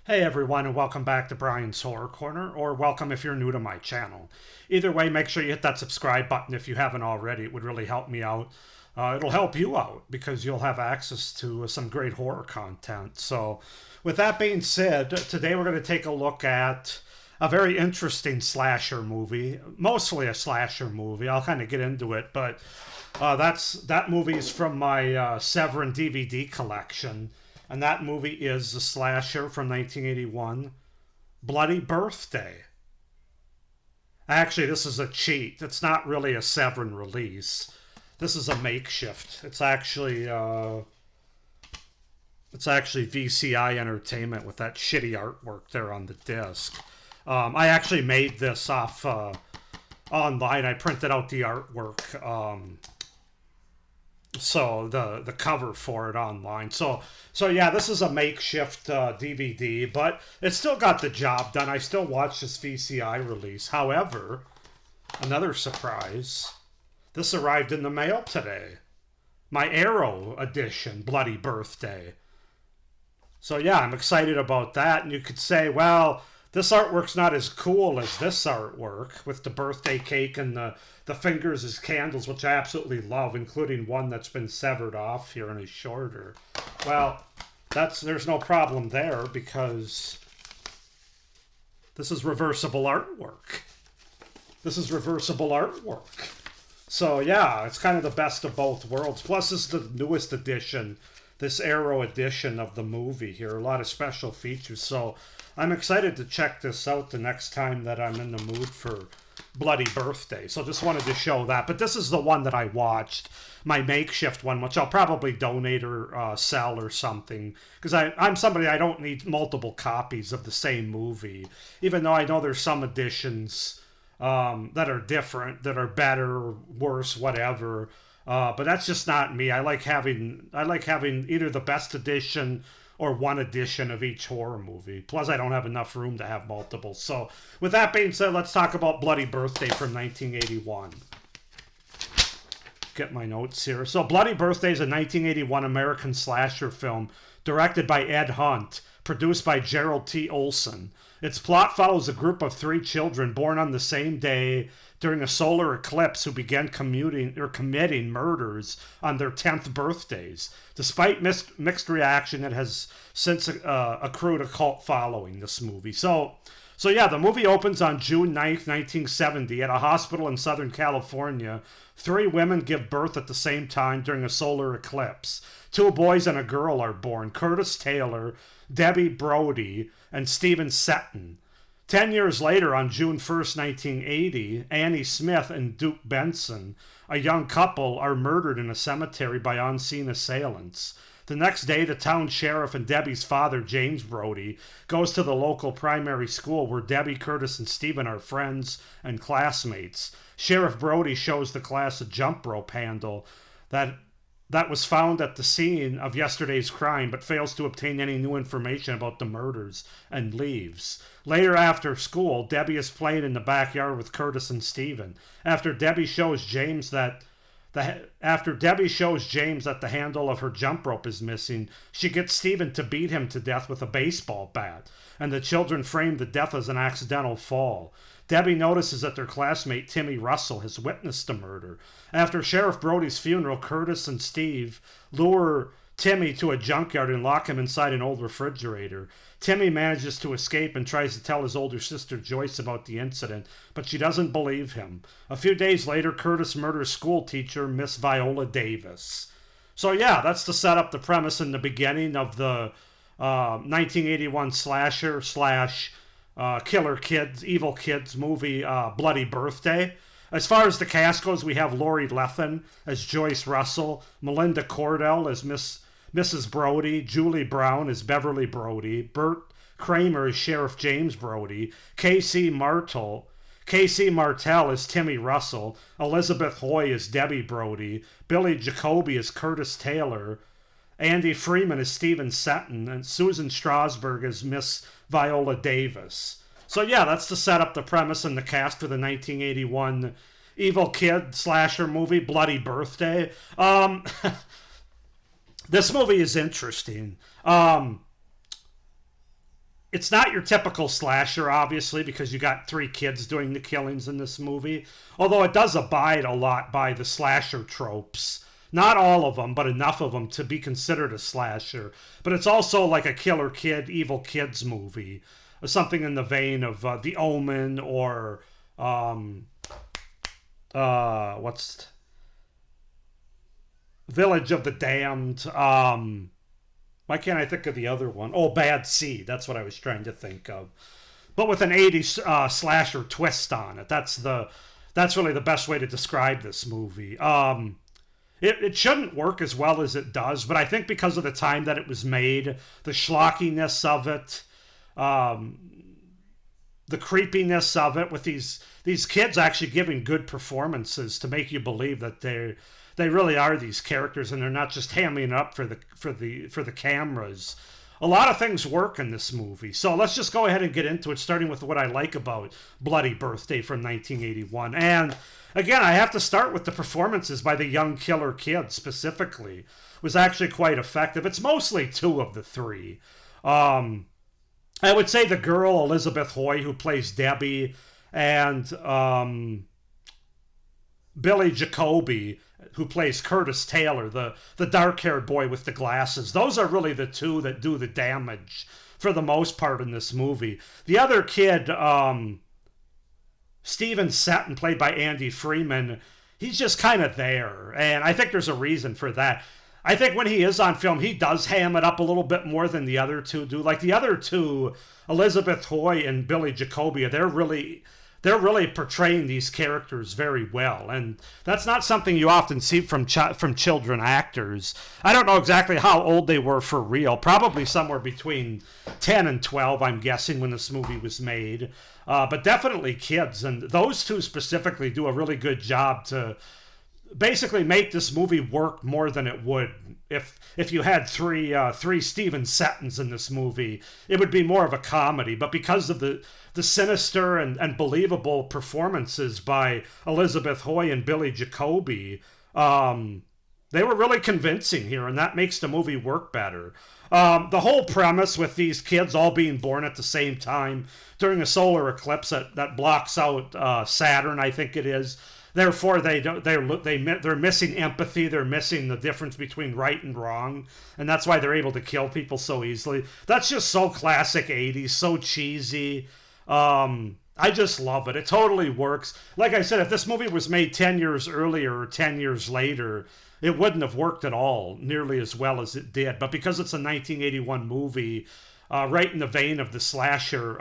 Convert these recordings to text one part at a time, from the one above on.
Hey everyone, and welcome back to Brian's Horror Corner, or welcome if you're new to my channel. Either way, make sure you hit that subscribe button if you haven't already. It would really help me out. It'll help you out because you'll have access to some great horror content. So, with that being said, today we're going to take a look at a very interesting slasher movie, mostly a slasher movie. I'll kind of get into it, but that movie is from my Severin DVD collection. And that movie is the slasher from 1981, Bloody Birthday. Actually, this is a cheat. It's not really a Severin release. This is a makeshift. It's actually VCI Entertainment with that shitty artwork there on the disc. I actually made this off online. I printed out the artwork. So the cover for it online. So yeah, this is a makeshift DVD, but it still got the job done. I still watched this VCI release. However, another surprise, this arrived in the mail today. My Arrow edition, Bloody Birthday. So yeah, I'm excited about that. And you could say, well, this artwork's not as cool as this artwork with the birthday cake and the fingers as candles, which I absolutely love, including one that's been severed off here and is shorter. Well, there's no problem there because this is reversible artwork. This is reversible artwork. So yeah, it's kind of the best of both worlds. Plus, this is the newest edition, this Arrow edition of the movie here. A lot of special features. So I'm excited to check this out the next time that I'm in the mood for Bloody Birthday. So just wanted to show that. But this is the one that I watched, my makeshift one, which I'll probably donate or sell or something. Because I'm somebody, I don't need multiple copies of the same movie. Even though I know there's some editions that are different, that are better, worse, whatever. But that's just not me. I like having either the best edition or one edition of each horror movie. Plus, I don't have enough room to have multiple. So, with that being said, let's talk about Bloody Birthday from 1981. Get my notes here. So, Bloody Birthday is a 1981 American slasher film directed by Ed Hunt, produced by Gerald T. Olson. Its plot follows a group of 3 children born on the same day during a solar eclipse who began committing murders on their 10th birthdays. Despite mixed reaction, it has since accrued a cult following, this movie. So yeah, the movie opens on June 9th, 1970 at a hospital in Southern California. 3 women give birth at the same time during a solar eclipse. 2 boys and a girl are born, Curtis Taylor, Debbie Brody, and Stephen Seton. 10 years later, on June 1st, 1980, Annie Smith and Duke Benson, a young couple, are murdered in a cemetery by unseen assailants. The next day, the town sheriff and Debbie's father, James Brody, goes to the local primary school where Debbie, Curtis, and Stephen are friends and classmates. Sheriff Brody shows the class a jump rope handle that was found at the scene of yesterday's crime, but fails to obtain any new information about the murders and leaves. Later after school, Debbie is playing in the backyard with Curtis and Stephen. After Debbie shows James that the handle of her jump rope is missing, she gets Stephen to beat him to death with a baseball bat, and the children frame the death as an accidental fall. Debbie notices that their classmate Timmy Russell has witnessed the murder. After Sheriff Brody's funeral, Curtis and Steve lure Timmy to a junkyard and lock him inside an old refrigerator. Timmy manages to escape and tries to tell his older sister Joyce about the incident, but she doesn't believe him. A few days later, Curtis murders school teacher Miss Viola Davis. So yeah, that's to set up the premise in the beginning of the 1981 slasher / killer kids, evil kids movie, Bloody Birthday. As far as the cast goes, we have Lori Lethen as Joyce Russell, Melinda Cordell as Mrs. Brody, Julie Brown as Beverly Brody, Bert Kramer as Sheriff James Brody, Casey Martell as Timmy Russell, Elizabeth Hoy as Debbie Brody, Billy Jacoby as Curtis Taylor, Andy Freeman as Stephen Seton, and Susan Strasberg as Miss Viola Davis. So yeah, that's to set up the premise and the cast for the 1981 evil kid slasher movie, Bloody Birthday. This movie is interesting. it's not your typical slasher, obviously, because you got three kids doing the killings in this movie. Although it does abide a lot by the slasher tropes. Not all of them, but enough of them to be considered a slasher. But it's also like a killer kid, evil kids movie. Something in the vein of The Omen or what's Village of the Damned. Why can't I think of the other one? Oh, Bad Seed. That's what I was trying to think of. But with an 80s slasher twist on it. That's really the best way to describe this movie. It shouldn't work as well as it does, but I think because of the time that it was made, the schlockiness of it, the creepiness of it, with these kids actually giving good performances to make you believe that they really are these characters and they're not just hamming it up for the cameras. A lot of things work in this movie. So let's just go ahead and get into it, starting with what I like about Bloody Birthday from 1981. And again, I have to start with the performances by the young killer kid specifically. It was actually quite effective. It's mostly two of the three. I would say the girl, Elizabeth Hoy, who plays Debbie, and Billy Jacoby, who plays Curtis Taylor, the dark-haired boy with the glasses. Those are really the two that do the damage for the most part in this movie. The other kid, Steven Setton, played by Andy Freeman, he's just kind of there, and I think there's a reason for that. I think when he is on film, he does ham it up a little bit more than the other two do. Like the other two, Elizabeth Hoy and Billy Jacoby, they're really portraying these characters very well, and that's not something you often see from children actors. I don't know exactly how old they were for real. Probably somewhere between 10 and 12, I'm guessing, when this movie was made. But definitely kids, and those two specifically do a really good job to basically make this movie work more than it would if you had three Steven Settons in this movie. It would be more of a comedy, but because of the sinister and believable performances by Elizabeth Hoy and Billy Jacoby, they were really convincing here, and that makes the movie work better. The whole premise with these kids all being born at the same time during a solar eclipse that blocks out Saturn, I think it is. Therefore, they're missing empathy. They're missing the difference between right and wrong, and that's why they're able to kill people so easily. That's just so classic 80s, so cheesy. I just love it. It totally works. Like I said, if this movie was made 10 years earlier or 10 years later, it wouldn't have worked at all nearly as well as it did. But because it's a 1981 movie, right in the vein of the slasher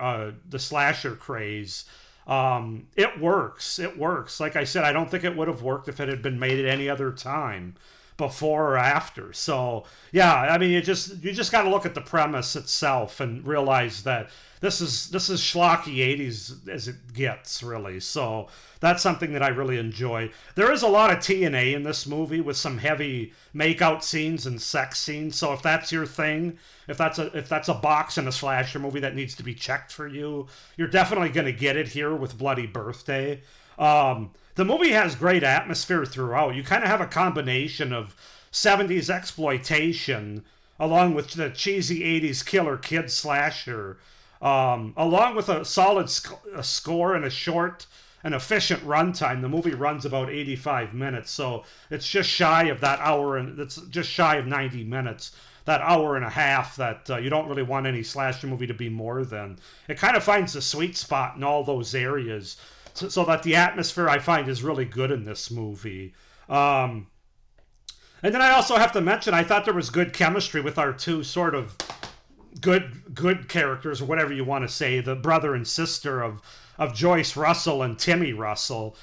craze, it works. It works. Like I said, I don't think it would have worked if it had been made at any other time, before or after. So yeah, I mean, you just got to look at the premise itself and realize that this is schlocky 80s as it gets, really. So that's something that I really enjoy. There is a lot of TNA in this movie with some heavy makeout scenes and sex scenes. So if that's your thing, if that's a box in a slasher movie that needs to be checked for you, you're definitely going to get it here with Bloody Birthday. The movie has great atmosphere throughout. You kind of have a combination of 70s exploitation along with the cheesy 80s killer kid slasher, along with a solid score and a short and efficient runtime. The movie runs about 85 minutes, so it's just shy of that hour, and it's just shy of 90 minutes. That hour and a half that you don't really want any slasher movie to be more than. It kind of finds the sweet spot in all those areas, so that the atmosphere, I find, is really good in this movie. And then I also have to mention, I thought there was good chemistry with our two sort of good characters, or whatever you want to say, the brother and sister of Joyce Russell and Timmy Russell.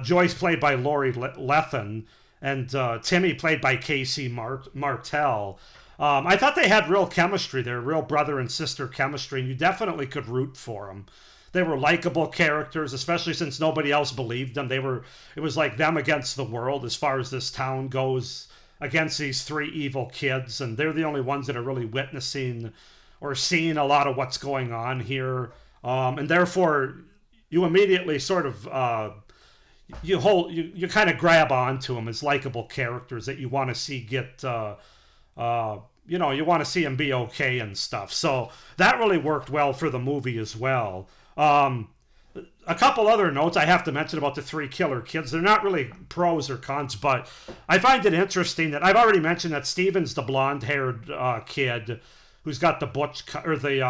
Joyce played by Lori Lethan, and Timmy played by Casey Martell. I thought they had real chemistry there, real brother and sister chemistry, and you definitely could root for them. They were likable characters, especially since nobody else believed them. It was like them against the world as far as this town goes, against these three evil kids, and they're the only ones that are really witnessing or seeing a lot of what's going on here. And therefore, you immediately sort of you kind of grab onto them as likable characters that you want to see get you want to see him be okay and stuff. So that really worked well for the movie as well. A couple other notes I have to mention about the three killer kids. They're not really pros or cons, but I find it interesting that I've already mentioned that Steven's the blonde-haired kid who's got the butch cut, or the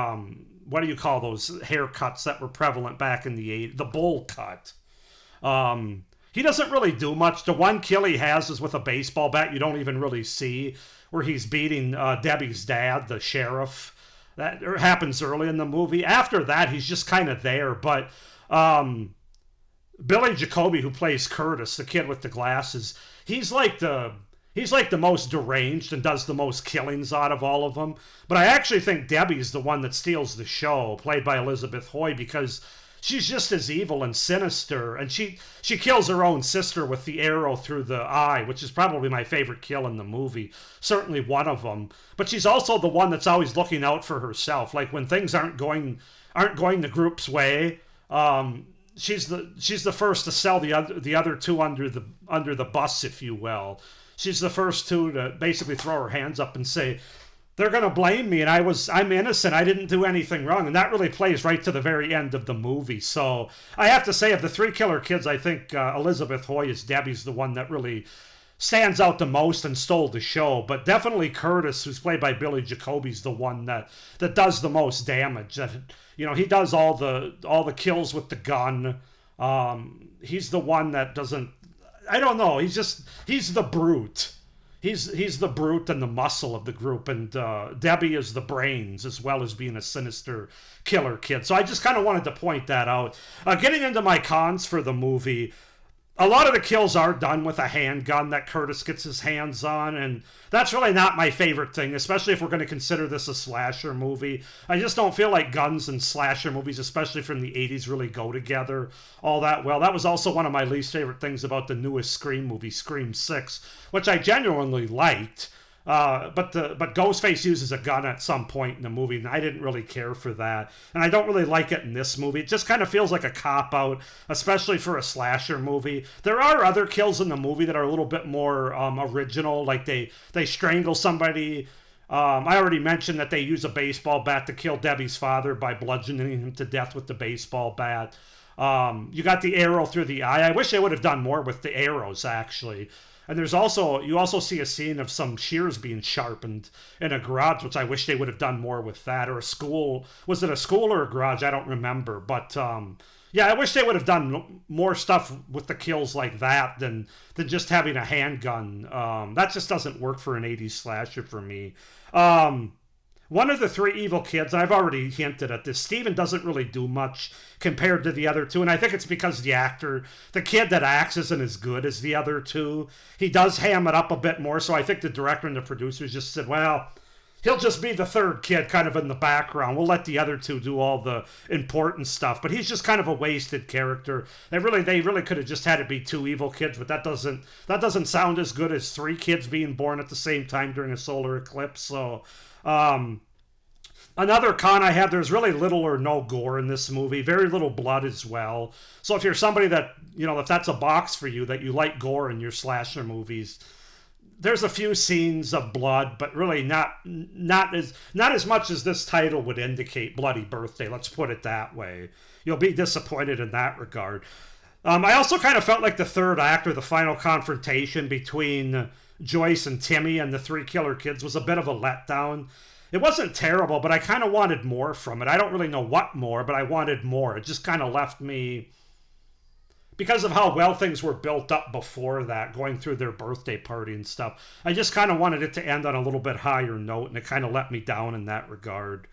what do you call those haircuts that were prevalent back in the 80s? The bowl cut. He doesn't really do much. The one kill he has is with a baseball bat you don't even really see, where he's beating Debbie's dad, the sheriff. That happens early in the movie. After that, he's just kind of there. But Billy Jacoby, who plays Curtis, the kid with the glasses, he's like the most deranged and does the most killings out of all of them. But I actually think Debbie's the one that steals the show, played by Elizabeth Hoy, because she's just as evil and sinister, and she kills her own sister with the arrow through the eye, which is probably my favorite kill in the movie. Certainly one of them. But she's also the one that's always looking out for herself. Like when things aren't going the group's way, she's the first to sell the other two under the bus, if you will. She's the first two to basically throw her hands up and say, they're going to blame me, and I'm innocent. I didn't do anything wrong. And that really plays right to the very end of the movie. So I have to say, of the three killer kids, I think Elizabeth Hoy as Debbie's the one that really stands out the most and stole the show. But definitely Curtis, who's played by Billy Jacoby's the one that does the most damage. That, he does all the kills with the gun. He's the one that doesn't. I don't know. He's the brute. He's the brute and the muscle of the group, and Debbie is the brains, as well as being a sinister killer kid. So I just kind of wanted to point that out. Getting into my cons for the movie, a lot of the kills are done with a handgun that Curtis gets his hands on, and that's really not my favorite thing, especially if we're going to consider this a slasher movie. I just don't feel like guns and slasher movies, especially from the 80s, really go together all that well. That was also one of my least favorite things about the newest Scream movie, Scream 6, which I genuinely liked. But Ghostface uses a gun at some point in the movie, and I didn't really care for that. And I don't really like it in this movie. It just kind of feels like a cop-out, especially for a slasher movie. There are other kills in the movie that are a little bit more original, like they strangle somebody. I already mentioned that they use a baseball bat to kill Debbie's father by bludgeoning him to death with the baseball bat. You got the arrow through the eye. I wish they would have done more with the arrows, actually. And you also see a scene of some shears being sharpened in a garage, which I wish they would have done more with that. Or a school. Was it a school or a garage? I don't remember. But yeah, I wish they would have done more stuff with the kills like that than just having a handgun. That just doesn't work for an 80s slasher for me. One of the three evil kids, and I've already hinted at this, Steven doesn't really do much compared to the other two, and I think it's because the kid that acts isn't as good as the other two. He does ham it up a bit more, so I think the director and the producers just said, well, he'll just be the third kid kind of in the background. We'll let the other two do all the important stuff, but he's just kind of a wasted character. They really could have just had it be two evil kids, but that doesn't sound as good as three kids being born at the same time during a solar eclipse, so... Another con I had, there's really little or no gore in this movie, very little blood as well. So if you're somebody that, if that's a box for you, that you like gore in your slasher movies, there's a few scenes of blood, but really not as much as this title would indicate, Bloody Birthday, let's put it that way. You'll be disappointed in that regard. I also kind of felt like the third act, or the final confrontation between Joyce and Timmy and the three killer kids, was a bit of a letdown. It wasn't terrible, but I kind of wanted more from it. I don't really know what more, but I wanted more. It just kind of left me, because of how well things were built up before that, going through their birthday party and stuff. I just kind of wanted it to end on a little bit higher note, and it kind of let me down in that regard.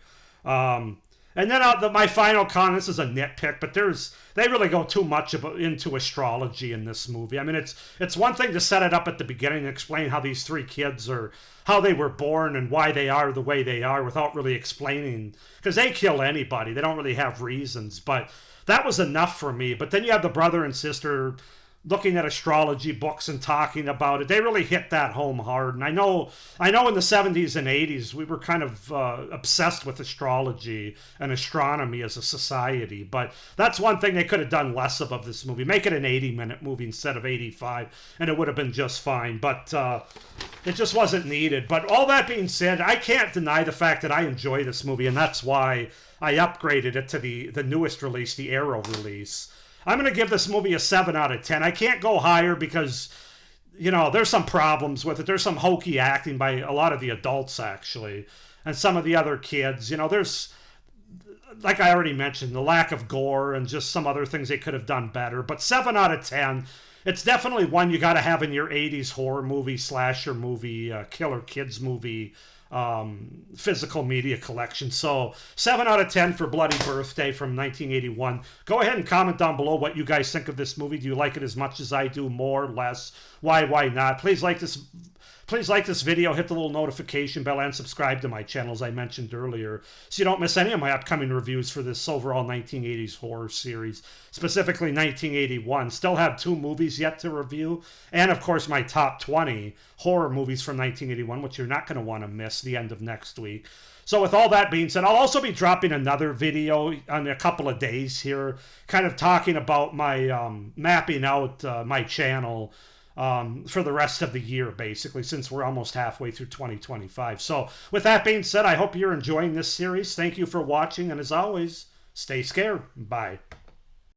And then my final con, this is a nitpick, but they really go too much into astrology in this movie. I mean, it's one thing to set it up at the beginning and explain how these three kids how they were born and why they are the way they are, without really explaining, because they kill anybody. They don't really have reasons, but that was enough for me. But then you have the brother and sister looking at astrology books and talking about it, they really hit that home hard. And I know in the 70s and 80s, we were kind of obsessed with astrology and astronomy as a society. But that's one thing they could have done less of this movie. Make it an 80-minute movie instead of 85, and it would have been just fine. But it just wasn't needed. But all that being said, I can't deny the fact that I enjoy this movie, and that's why I upgraded it to the newest release, the Arrow release. I'm going to give this movie a 7 out of 10. I can't go higher because, there's some problems with it. There's some hokey acting by a lot of the adults, actually, and some of the other kids. There's, like I already mentioned, the lack of gore and just some other things they could have done better. But 7 out of 10, it's definitely one you got to have in your 80s horror movie, slasher movie, killer kids movie, physical media collection. So 7 out of 10 for Bloody Birthday from 1981. Go ahead and comment down below what you guys think of this movie. Do you like it as much as I do? More, less? Why not? Please like this video, hit the little notification bell, and subscribe to my channel, as I mentioned earlier, so you don't miss any of my upcoming reviews for this overall 1980s horror series, specifically 1981. Still have 2 movies yet to review, and of course my top 20 horror movies from 1981, which you're not going to want to miss the end of next week. So with all that being said, I'll also be dropping another video in a couple of days here, kind of talking about my mapping out my channel for the rest of the year, basically, since we're almost halfway through 2025. So with that being said, I hope you're enjoying this series. Thank you for watching, and as always, stay scared. Bye.